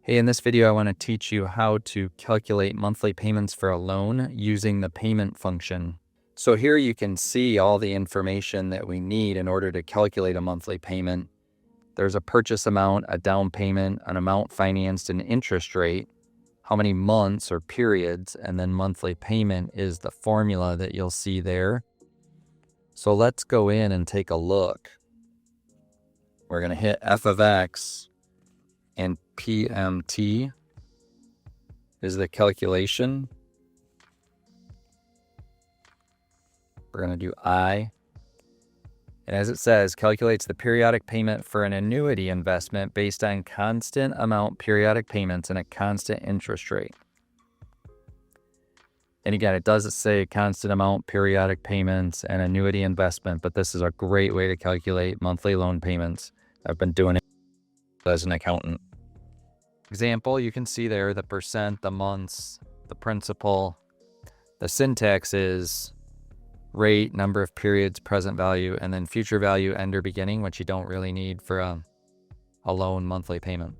Hey, in this video, I want to teach you how to calculate monthly payments for a loan using the payment function. So here you can see all the information that we need in order to calculate a monthly payment. There's a purchase amount, a down payment, an amount financed, an interest rate, how many months or periods, and then monthly payment is the formula that you'll see there. So let's go in and take a look. We're going to hit f of x. And PMT is the calculation. We're going to do I. And as it says, calculates the periodic payment for an annuity investment based on constant amount periodic payments and a constant interest rate. And again, it doesn't say constant amount periodic payments and annuity investment, but this is a great way to calculate monthly loan payments. I've been doing it as an accountant. Example, you can see there the percent, the months, the principal. The syntax is rate, number of periods, present value, and then future value, end or beginning, which you don't really need for a loan monthly payment.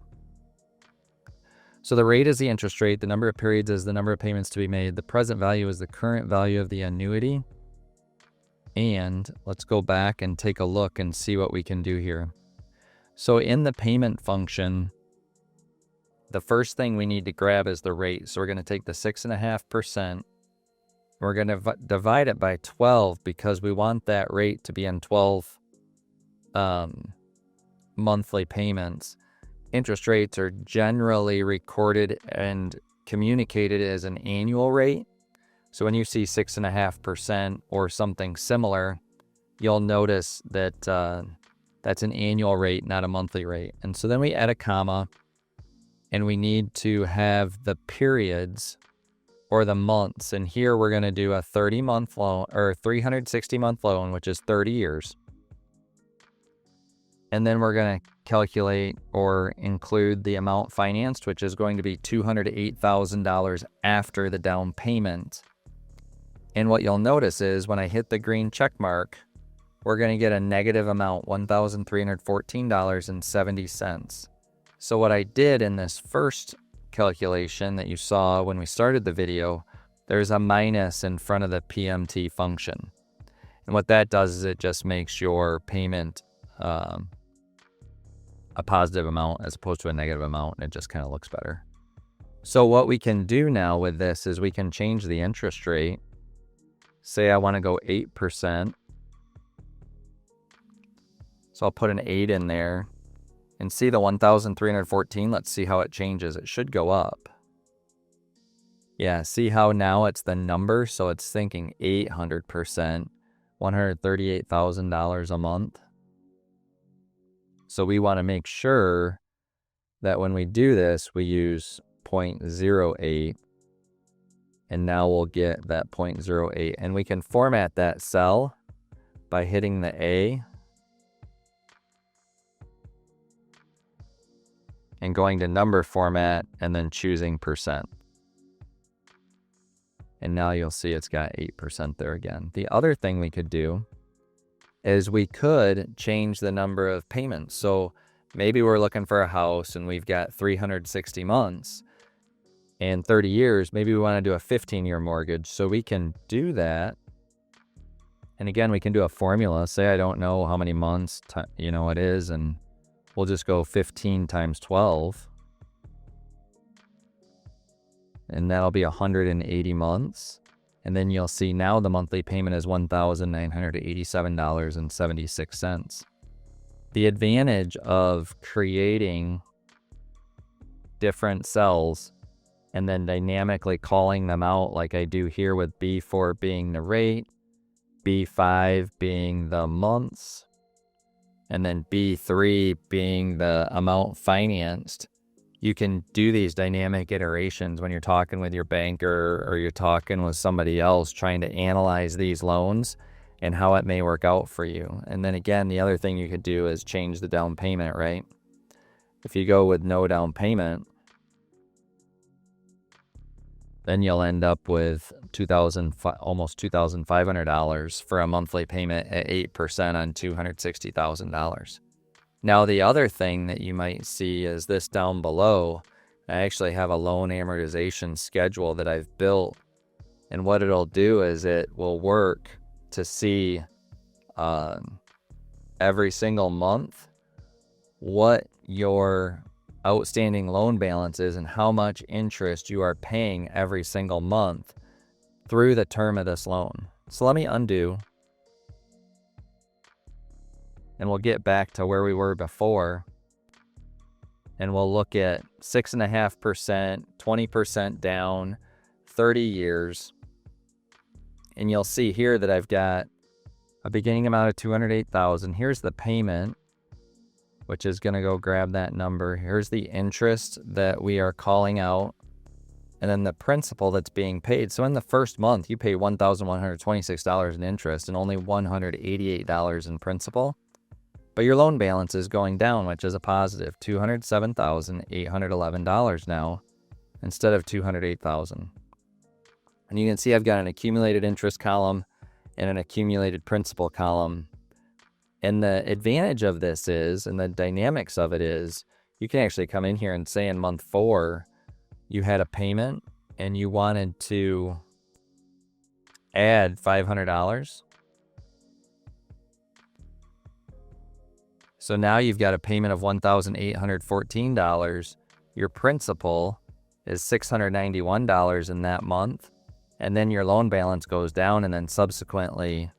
So the rate is the interest rate, the number of periods is the number of payments to be made, the present value is the current value of the annuity. And let's go back and take a look and see what we can do here. So in the payment function, the first thing we need to grab is the rate. So we're going to take the 6.5%. We're going to divide it by 12 because we want that rate to be in 12 monthly payments. Interest rates are generally recorded and communicated as an annual rate. So when you see 6.5% or something similar, you'll notice that that's an annual rate, not a monthly rate. And so then we add a comma. And we need to have the periods or the months. And here we're going to do a 30-month loan or 360-month loan, which is 30 years. And then we're going to calculate or include the amount financed, which is going to be $208,000 after the down payment. And what you'll notice is when I hit the green check mark, we're going to get a negative amount, $1,314.70. So what I did in this first calculation that you saw when we started the video, there's a minus in front of the PMT function. And what that does is it just makes your payment a positive amount as opposed to a negative amount, and it just kind of looks better. So what we can do now with this is we can change the interest rate. Say I want to go 8%. So I'll put an 8 in there. And see the 1,314, let's see how it changes. It should go up. Yeah, see how now it's the number, so it's thinking 800%, $138,000 a month. So we want to make sure that when we do this, we use 0.08, and now we'll get that 0.08. And we can format that cell by hitting the A, and going to number format and then choosing percent. And now you'll see it's got 8% there again. The other thing we could do is we could change the number of payments. So maybe we're looking for a house and we've got 360 months and 30 years. Maybe we want to do a 15-year mortgage. So we can do that. And again, we can do a formula. Say I don't know how many months it is, and we'll just go 15 times 12. And that'll be 180 months. And then you'll see now the monthly payment is $1,987.76. The advantage of creating different cells and then dynamically calling them out like I do here with B4 being the rate, B5 being the months, and then B3 being the amount financed, you can do these dynamic iterations when you're talking with your banker or you're talking with somebody else trying to analyze these loans and how it may work out for you. And then again, the other thing you could do is change the down payment, right? If you go with no down payment, then you'll end up with almost $2,500 for a monthly payment at 8% on $260,000. Now, the other thing that you might see is this down below. I actually have a loan amortization schedule that I've built. And what it'll do is it will work to see every single month what your outstanding loan balance is and how much interest you are paying every single month through the term of this loan. So let me undo, and we'll get back to where we were before, and we'll look at 6.5%, 20% down, 30 years. And you'll see here that I've got a beginning amount of $208,000. Here's the payment, which is going to go grab that number. Here's the interest that we are calling out, and then the principal that's being paid. So in the first month, you pay $1,126 in interest and only $188 in principal. But your loan balance is going down, which is a positive, $207,811 now instead of $208,000. And you can see I've got an accumulated interest column and an accumulated principal column. And the advantage of this is, and the dynamics of it is, you can actually come in here and say in month 4, you had a payment and you wanted to add $500. So now you've got a payment of $1,814. Your principal is $691 in that month. And then your loan balance goes down, and then subsequently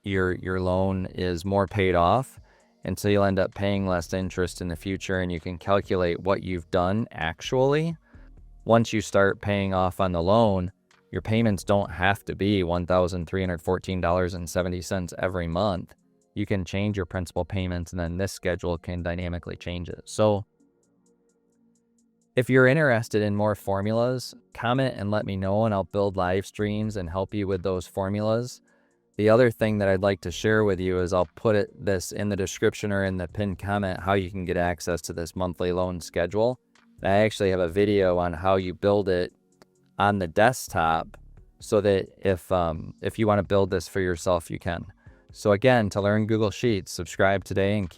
your loan is more paid off. And so you'll end up paying less interest in the future, and you can calculate what you've done actually. Once you start paying off on the loan, your payments don't have to be $1,314.70 every month. You can change your principal payments, and then this schedule can dynamically change it. So if you're interested in more formulas, comment and let me know, and I'll build live streams and help you with those formulas. The other thing that I'd like to share with you is I'll put this in the description or in the pinned comment how you can get access to this monthly loan schedule. I actually have a video on how you build it on the desktop so that if you want to build this for yourself, you can. So again, to learn Google Sheets, subscribe today and keep